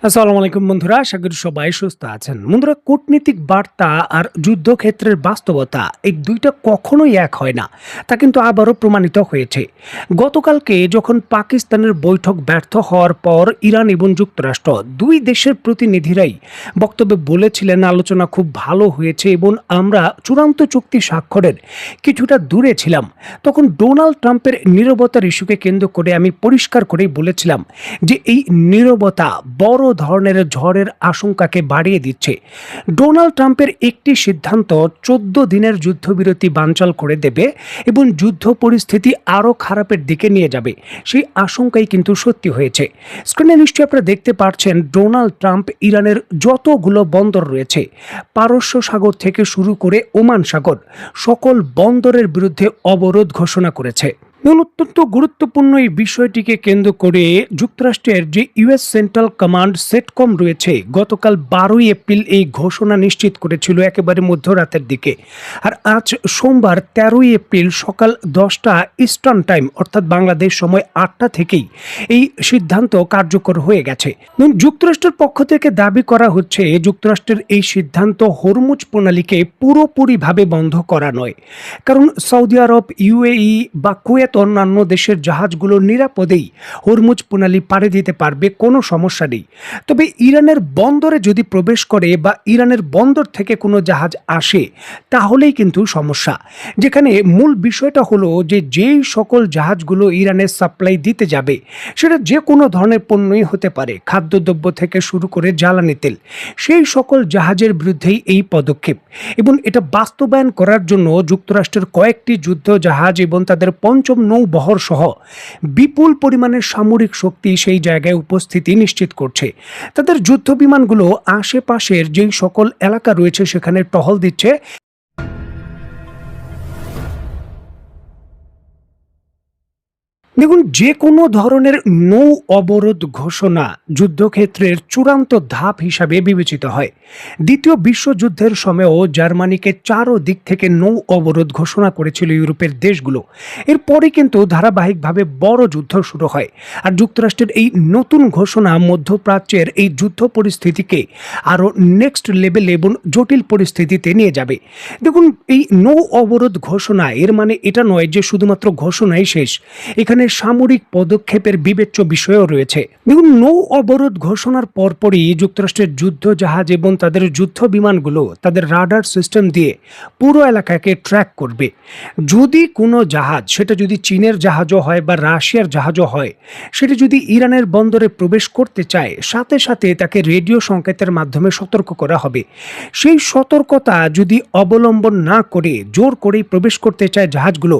আসসালামু আলাইকুম বন্ধুরা, আশা করি সবাই সুস্থ আছেন। বন্ধুরা, কূটনীতিক বার্তা আর যুদ্ধক্ষেত্রের বাস্তবতা এই দুইটা কখনোই এক হয় না, তা কিন্তু আবারও প্রমাণিত হয়েছে। গতকালকে যখন পাকিস্তানের বৈঠক ব্যর্থ হওয়ার পর ইরান এবং যুক্তরাষ্ট্র দুই দেশের প্রতিনিধিরাই বক্তব্যে বলেছিলেন আলোচনা খুব ভালো হয়েছে এবং আমরা চূড়ান্ত চুক্তি স্বাক্ষরের কিছুটা দূরে ছিলাম, তখন ডোনাল্ড ট্রাম্পের নীরবতার ইস্যুকে কেন্দ্র করে আমি পরিষ্কার করেই বলেছিলাম যে এই নীরবতা বড় ধরনের ঝড়ের আশঙ্কাকে বাড়িয়ে দিচ্ছে। ডোনাল্ড ট্রাম্পের একটি সিদ্ধান্ত 14 দিনের যুদ্ধবিরতি বানচাল করে দেবে এবং যুদ্ধ পরিস্থিতি আরও খারাপের দিকে নিয়ে যাবে, সেই আশঙ্কাই কিন্তু সত্যি হয়েছে। স্ক্রিনে নিশ্চয়ই আপনারা দেখতে পাচ্ছেন, ডোনাল্ড ট্রাম্প ইরানের যতগুলো বন্দর রয়েছে, পারস্য সাগর থেকে শুরু করে ওমান সাগর, সকল বন্দরের বিরুদ্ধে অবরোধ ঘোষণা করেছে। অত্যন্ত গুরুত্বপূর্ণ এই বিষয়টিকে কেন্দ্র করে যুক্তরাষ্ট্রের যে ইউএস সেন্ট্রাল কমান্ড সেটকম রয়েছে, গতকাল 12 এপ্রিল এই ঘোষণা নিশ্চিত করেছিল একেবারে মধ্যরাতের দিকে। আর আজ সোমবার 13 এপ্রিল সকাল 10টা ইস্টার্ন টাইম, অর্থাৎ বাংলাদেশ সময় 8টা থেকেই এই সিদ্ধান্ত কার্যকর হয়ে গেছে। যুক্তরাষ্ট্রের পক্ষ থেকে দাবি করা হচ্ছে, যুক্তরাষ্ট্রের এই সিদ্ধান্ত হরমুজ প্রণালীকে পুরোপুরিভাবে বন্ধ করা নয়, কারণ সৌদি আরব, ইউএই বা কুয়েত অন্যান্য দেশের জাহাজগুলো নিরাপদেই হরমুজ প্রণালী পাড়ি দিতে পারবে, কোনো সমস্যা নেই। তবে ইরানের বন্দরে যদি প্রবেশ করে বা ইরানের বন্দর থেকে কোনো জাহাজ আসে, তাহলেই কিন্তু সমস্যা। যেখানে মূল বিষয়টা হলো যে যেই সকল জাহাজগুলো ইরানের সাপ্লাই দিতে যাবে, সেটা যে কোনো ধরনের পণ্যই হতে পারে, খাদ্যদ্রব্য থেকে শুরু করে জ্বালানি তেল, সেই সকল জাহাজের বিরুদ্ধেই এই পদক্ষেপ। এবং এটা বাস্তবায়ন করার জন্য যুক্তরাষ্ট্রের কয়েকটি যুদ্ধ জাহাজ এবং তাদের পঞ্চম নৌবহর সহ বিপুল পরিমাণের সামরিক শক্তি সেই জায়গায় উপস্থিতি নিশ্চিত করছে। তাদের যুদ্ধ বিমানগুলো আশেপাশের যেই সকল এলাকা রয়েছে সেখানে টহল দিচ্ছে। দেখুন, যে কোনো ধরনের নৌ অবরোধ ঘোষণা যুদ্ধক্ষেত্রের চূড়ান্ত ধাপ হিসাবে বিবেচিত হয়। দ্বিতীয় বিশ্বযুদ্ধের সময়ও জার্মানিকে চারো দিক থেকে নৌ অবরোধ ঘোষণা করেছিল ইউরোপের দেশগুলো। এরপরে কিন্তু ধারাবাহিকভাবে বড় যুদ্ধ শুরু হয়। আর যুক্তরাষ্ট্রের এই নতুন ঘোষণা মধ্যপ্রাচ্যের এই যুদ্ধ পরিস্থিতিকে আরও নেক্সট লেভেল এবং জটিল পরিস্থিতিতে নিয়ে যাবে। দেখুন, এই নৌ অবরোধ ঘোষণা এর মানে এটা নয় যে শুধুমাত্র ঘোষণাই শেষ, এখানে সামরিক পদক্ষেপের বিবেচ্য বিষয়ও রয়েছে। দেখুন, নৌ অবরোধ ঘোষণার পরপরই যুক্তরাষ্ট্রের যুদ্ধ জাহাজ এবং তাদের যুদ্ধ বিমানগুলো তাদের রাডার সিস্টেম দিয়ে পুরো এলাকাকে ট্র্যাক করবে। যদি কোনো জাহাজ, সেটা যদি চীনের জাহাজও হয় বা রাশিয়ার জাহাজও হয়, সেটা যদি ইরানের বন্দরে প্রবেশ করতে চায়, সাথে সাথে তাকে রেডিও সংকেতের মাধ্যমে সতর্ক করা হবে। সেই সতর্কতা যদি অবলম্বন না করে জোর করেই প্রবেশ করতে চায় জাহাজগুলো,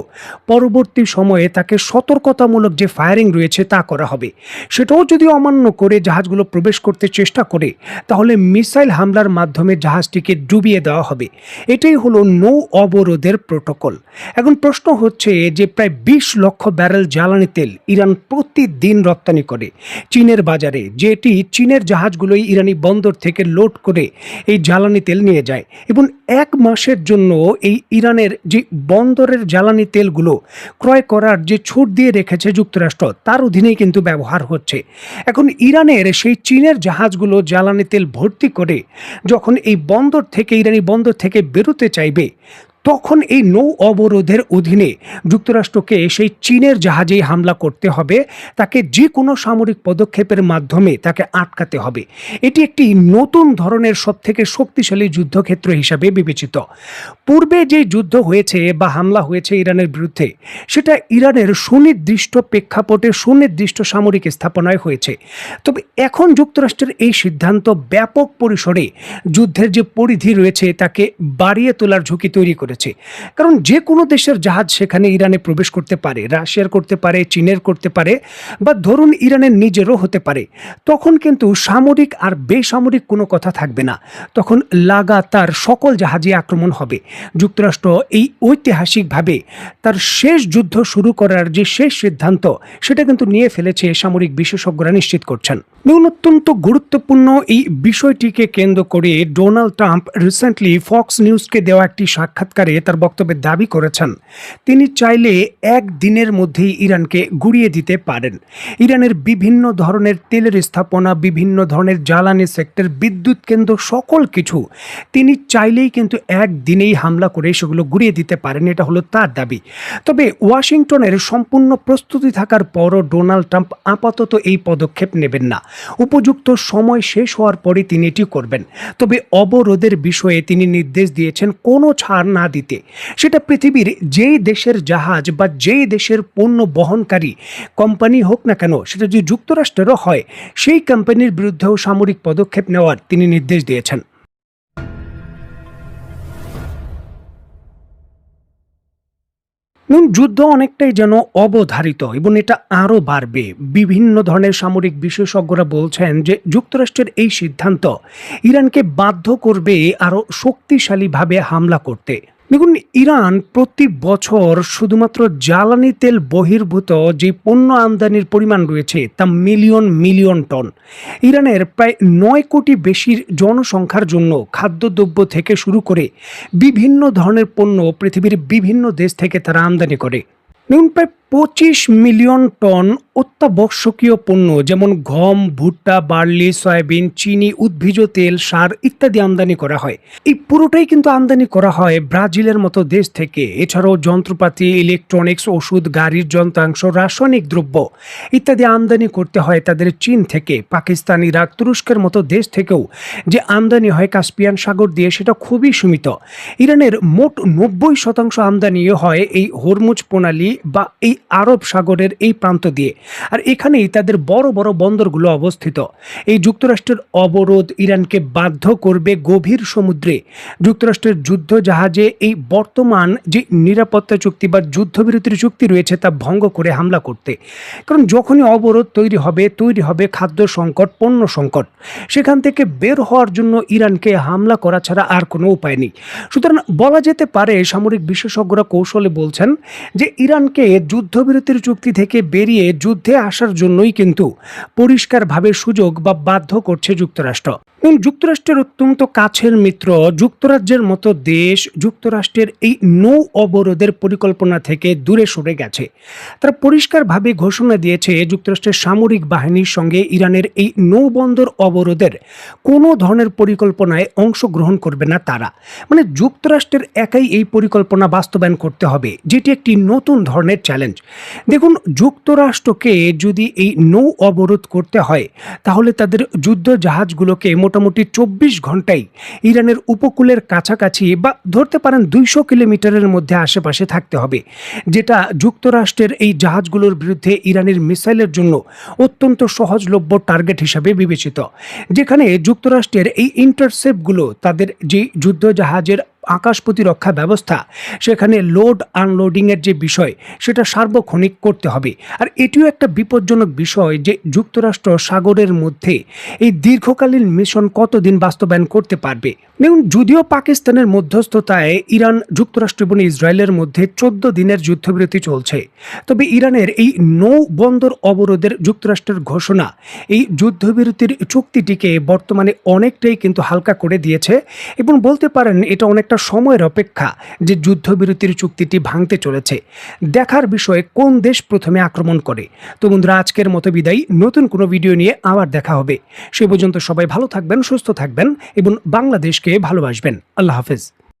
পরবর্তী সময়ে তাকে সতর্কতামূলক যে ফায়ারিং রয়েছে তা করা হবে। সেটাও যদি অমান্য করে জাহাজগুলো প্রবেশ করতে চেষ্টা করে, তাহলে মিসাইল হামলার মাধ্যমে জাহাজটিকে ডুবিয়ে দেওয়া হবে। এটাই হলো নৌ অবরোধের প্রোটোকল। এখন প্রশ্ন হচ্ছে যে প্রায় 20 লক্ষ ব্যারেল জ্বালানি তেল ইরান প্রতিদিন রপ্তানি করে চীনের বাজারে, যেটি চীনের জাহাজগুলোই ইরানি বন্দর থেকে লোড করে এই জ্বালানি তেল নিয়ে যায়। এবং 1 মাসের জন্য এই ইরানের যে বন্দরের জ্বালানি তেলগুলো ক্রয় করার যে ছুট দিয়ে রেখেছে যুক্তরাষ্ট্র, তার অধীনেই কিন্তু ব্যবহার হচ্ছে। এখন ইরানের সেই চীনের জাহাজগুলো জ্বালানি তেল ভর্তি করে যখন এই বন্দর থেকে, ইরানি বন্দর থেকে বেরোতে চাইবে, তখন এই নৌ অবরোধের অধীনে যুক্তরাষ্ট্রকে সেই চীনের জাহাজেই হামলা করতে হবে, তাকে যে কোনো সামরিক পদক্ষেপের মাধ্যমে তাকে আটকাতে হবে। এটি একটি নতুন ধরনের সবথেকে শক্তিশালী যুদ্ধক্ষেত্র হিসাবে বিবেচিত। পূর্বে যে যুদ্ধ হয়েছে বা হামলা হয়েছে ইরানের বিরুদ্ধে, সেটা ইরানের সুনির্দিষ্ট প্রেক্ষাপটে সুনির্দিষ্ট সামরিক স্থাপনায় হয়েছে। তবে এখন যুক্তরাষ্ট্রের এই সিদ্ধান্ত ব্যাপক পরিসরে যুদ্ধের যে পরিধি রয়েছে তাকে বাড়িয়ে তোলার ঝুঁকি তৈরি করেছে। কারণ যে কোনো দেশের জাহাজ সেখানে ইরানে প্রবেশ করতে পারে, রাশিয়ার করতে পারে, চীনের করতে পারে, বা ধরুন ইরানের নিজেরও হতে পারে। তখন কিন্তু সামরিক আর বেসামরিক কোনো কথা থাকবে না, তখন লাগাতার সকল জাহাজে আক্রমণ হবে। যুক্তরাষ্ট্র এই ঐতিহাসিকভাবে তার শেষ যুদ্ধ শুরু করার যে শেষ সিদ্ধান্ত, সেটা কিন্তু নিয়ে ফেলেছে সামরিক বিশেষজ্ঞরা নিশ্চিত করছেন। অত্যন্ত গুরুত্বপূর্ণ এই বিষয়টিকে কেন্দ্র করে ডোনাল্ড ট্রাম্প রিসেন্টলি ফক্স নিউজকে দেওয়া একটি সাক্ষাৎকার সাক্ষাৎকারে তার বক্তব্যে দাবি করেছেন তিনি চাইলে একদিনের মধ্যেই ইরানকে গুঁড়িয়ে দিতে পারেন। ইরানের বিভিন্ন ধরনের তেলের স্থাপনা, বিভিন্ন ধরনের জ্বালানি সেক্টর, বিদ্যুৎ কেন্দ্র, সকল কিছু তিনি চাইলেই কিন্তু একদিনেই হামলা করে সেগুলো গুঁড়িয়ে দিতে পারেন, এটা হলো তার দাবি। তবে ওয়াশিংটনের সম্পূর্ণ প্রস্তুতি থাকার পরও ডোনাল্ড ট্রাম্প আপাতত এই পদক্ষেপ নেবেন না। উপযুক্ত সময় শেষ হওয়ার পরে তিনি এটি করবেন। তবে অবরোধের বিষয়ে তিনি নির্দেশ দিয়েছেন কোনো ছাড় না দিতে। সেটা পৃথিবীর যেই দেশের জাহাজ বা যেই দেশের পণ্য বহনকারী কোম্পানি হোক না কেন, সেটা যদি যুক্তরাষ্ট্রেরও হয়, সেই কোম্পানির বিরুদ্ধেও সামরিক পদক্ষেপ নেওয়ার তিনি নির্দেশ দিয়েছেন। যুদ্ধ অনেকটাই যেন অবধারিত এবং এটা আরও বাড়বে। বিভিন্ন ধরনের সামরিক বিশেষজ্ঞরা বলছেন যে যুক্তরাষ্ট্রের এই সিদ্ধান্ত ইরানকে বাধ্য করবে আরও শক্তিশালীভাবে হামলা করতে। দেখুন, ইরান প্রতি বছর শুধুমাত্র জ্বালানি তেল বহির্ভূত যে পণ্য আমদানির পরিমাণ রয়েছে তা মিলিয়ন মিলিয়ন টন। ইরানের প্রায় 9 কোটি বেশির জনসংখ্যার জন্য খাদ্যদ্রব্য থেকে শুরু করে বিভিন্ন ধরনের পণ্য পৃথিবীর বিভিন্ন দেশ থেকে তারা আমদানি করে। দেখুন, প্রায় 25 মিলিয়ন টন অত্যাবশ্যকীয় পণ্য যেমন গম, ভুট্টা, বার্লি, সয়াবিন, চিনি, উদ্ভিজ তেল, সার ইত্যাদি আমদানি করা হয়। এই পুরোটাই কিন্তু আমদানি করা হয় ব্রাজিলের মতো দেশ থেকে। এছাড়াও যন্ত্রপাতি, ইলেকট্রনিক্স, ওষুধ, গাড়ির যন্ত্রাংশ, রাসায়নিক দ্রব্য ইত্যাদি আমদানি করতে হয় তাদের চীন থেকে। পাকিস্তান, ইরাক, তুরস্কের মতো দেশ থেকেও যে আমদানি হয় কাস্পিয়ান সাগর দিয়ে, সেটা খুবই সীমিত। ইরানের মোট 90% আমদানি হয় এই হরমুজ প্রণালী বা এই আরব সাগরের এই প্রান্ত দিয়ে। আর এখানেই তাদের বড় বড় বন্দরগুলো অবস্থিত। এই যুক্তরাষ্ট্রের অবরোধ ইরানকে বাধ্য করবে গভীর সমুদ্রে যুক্তরাষ্ট্রের যুদ্ধ জাহাজে এই বর্তমান যে নিরাপত্তা চুক্তি বা যুদ্ধবিরতির চুক্তি রয়েছে তা ভঙ্গ করে হামলা করতে। কারণ যখনই অবরোধ তৈরি হবে খাদ্য সংকট, পণ্য সংকট। সেখান থেকে বের হওয়ার জন্য ইরানকে হামলা করা ছাড়া আর কোনো উপায় নেই। সুতরাং বলা যেতে পারে, সামরিক বিশেষজ্ঞরা কৌশলে বলছেন যে ইরানকে যুদ্ধবিরতির চুক্তি থেকে বেরিয়ে যুদ্ধে আসার জন্যই কিন্তু পরিষ্কারভাবে সুযোগ বা বাধ্য করছে যুক্তরাষ্ট্র। যুক্তরাষ্ট্রের অত্যন্ত কাছের মিত্র যুক্তরাজ্যের মতো দেশ যুক্তরাষ্ট্রের এই নৌ অবরোধের পরিকল্পনা থেকে দূরে সরে গেছে। তারা পরিষ্কারভাবে ঘোষণা দিয়েছে যুক্তরাষ্ট্রের সামরিক বাহিনীর সঙ্গে ইরানের এই নৌবন্দর অবরোধের কোনো ধরনের পরিকল্পনায় অংশগ্রহণ করবে না তারা। মানে যুক্তরাষ্ট্রের একাই এই পরিকল্পনা বাস্তবায়ন করতে হবে, যেটি একটি নতুন ধরনের চ্যালেঞ্জ। দেখুন, যুক্তরাষ্ট্রকে যদি এই নৌ অবরোধ করতে হয় তাহলে তাদের যুদ্ধ জাহাজগুলোকে মোটামুটি 24 ঘন্টায় ইরানের উপকূলের কাছাকাছি বা ধরতে পারেন 200 কিলোমিটারের মধ্যে আশেপাশে থাকতে হবে, যেটা যুক্তরাষ্ট্রের এই জাহাজগুলোর বিরুদ্ধে ইরানের মিসাইলের জন্য অত্যন্ত সহজলভ্য টার্গেট হিসাবে বিবেচিত। যেখানে যুক্তরাষ্ট্রের এই ইন্টারসেপ্টগুলো তাদের যে যুদ্ধ জাহাজের আকাশ প্রতিরক্ষা ব্যবস্থা, সেখানে লোড আনলোডিংয়ের যে বিষয় সেটা সার্বক্ষণিক করতে হবে। আর এটিও একটা বিপজ্জনক বিষয় যে যুক্তরাষ্ট্র সাগরের মধ্যে এই দীর্ঘকালীন মিশন কতদিন বাস্তবায়ন করতে পারবে। দেখুন, যদিও পাকিস্তানের মধ্যস্থতায় ইরান, যুক্তরাষ্ট্র এবং ইসরায়েলের মধ্যে 14 দিনের যুদ্ধবিরতি চলছে, তবে ইরানের এই নৌ বন্দর অবরোধের যুক্তরাষ্ট্রের ঘোষণা এই যুদ্ধবিরতির চুক্তিটিকে বর্তমানে অনেকটাই কিন্তু হালকা করে দিয়েছে এবং বলতে পারেন এটা অনেকটা সময়ের অপেক্ষা যে যুদ্ধবিরতির চুক্তিটি ভাঙতে চলেছে। দেখার বিষয়ে কোন দেশ প্রথমে আক্রমণ করে। তো বন্ধুরা, আজকের মতো বিদায়। নতুন কোনো ভিডিও নিয়ে আবার দেখা হবে। সে পর্যন্ত সবাই ভালো থাকবেন, সুস্থ থাকবেন এবং বাংলাদেশকে ভালোবাসবেন। আল্লাহ হাফেজ।